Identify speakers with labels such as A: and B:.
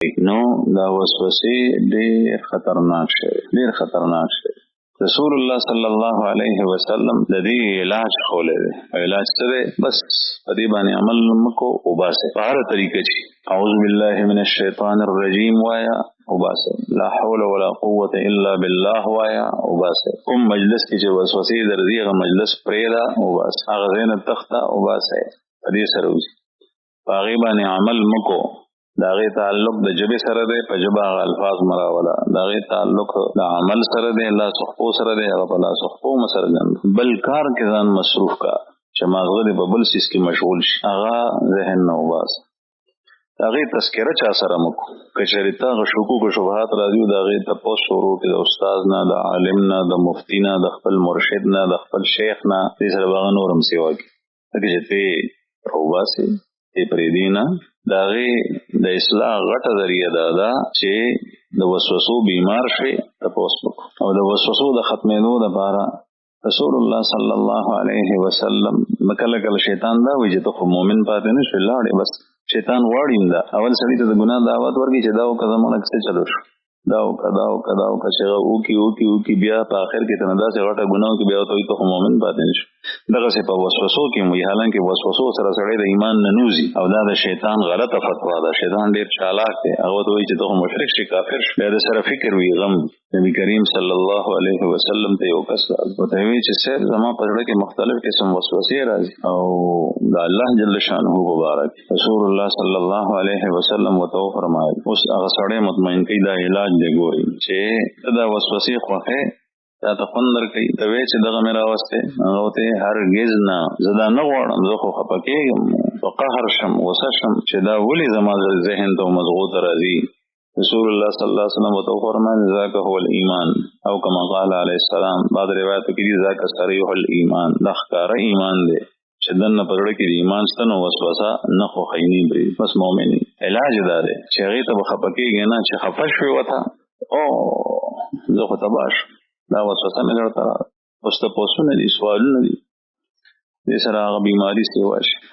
A: نو دا وسوسې ډېر خطرناک شي. رسول الله صلی الله علیه وسلم د دې علاج خولې دی. علاج څه دی؟ بس په دې باندې عمل مکو او باسه په هر طریقه چې اعوذ بالله من الشیطان الرجیم وایا او باسه، لا حول ولا قوه الا بالله وایا او باسه. کوم مجلس کې چې وسوسې درځي هغه مجلس پرېدا او باسه، هغه زین تخته او باسه. په دې سره وځي په هغې باندې عمل مکو. دا غي تعلق د جبه سره دی، په جبه الفاظ مراوله. دا غي تعلق د عمل سره دی، لا صحبو سره دی، هغه په لا صحبو مسره دی. بل کار کې ځان مصروف کا چې ماغه په بل سیس کې مشغول شي، هغه ذهن نو باس. دا غي تذکره چا سره مکو کچریتا غشوکو کو شبهات راځي. دا غي ته پوس شروع کې د استاد نه، د عالم نه، د مفتی نه، د خپل مرشد نه، د خپل شیخ نه، دې سره باغ نورم سیوا کی دغه چې ته روباسي ته پرې دینا. دا غي د اصلاح غټه ذریعہ ده چې د وسوسو بیمار شي تاسو او د وسوسو د ختمېدو لپاره رسول الله صلی الله علیه وسلم مکلکل شیطان دا وی چې ته مؤمن پاتې نه شې لاړې، بس شیطان واړین دا اول سړی ته د ګناه دعوت ورکړي چې دا او کله مونږ څه چلو شو، دا او کدا او کښه او کی بیا په اخر کې ته دا څه غټه ګناه کې بیا ته مؤمن پاتې نشې. دغه څه په وسوسو کې مو حالانکه وسوسو سره سره د ایمان نه نوزي او دا د شیطان غلطه فتوا ده. شیطان ډیر چالاک دی، هغه ته وایي چې ته مشرک شي، کافر شي. بیا د سره فکر وي غم. نبی کریم صلی الله علیه وسلم ته یو کس ورته وایي چې سر زما په زړه کې مختلف قسم وسوسې راځي او د الله جل شانه مبارک رسول الله صلی الله علیه وسلم وته فرمایي اوس هغه سړی مطمئن کړي دا علاج دی ګوري چې دا وسوسې خوخه دا ته خوندر کوي. ته وی چې دغه مې راوسته هغه ته هرګز نه زدا نه غواړم، زه خو خپه کېږم، په قهر شم، غصه شم چې دا ولې زما ذهن ته مضغوط راځي. رسول الله صلی الله علیه وسلم وته فرمایي ذاک هو الایمان او کما قال علیه السلام. بعض روایتو کې دي ذاک صریح الایمان، دا ښکاره ایمان دی چې دنه په زړه کې د ایمان ستنو وسوسه نه خو خینی بری. بس مؤمن علاج دا دی چې هغې ته به خپه کېږي نه، چې خفه شوې وته او زه خو تباش دا وسوسه مې درته اوس ته پوسونه دي، سوالونه دي، دې سره هغه بیماري سیوا شي.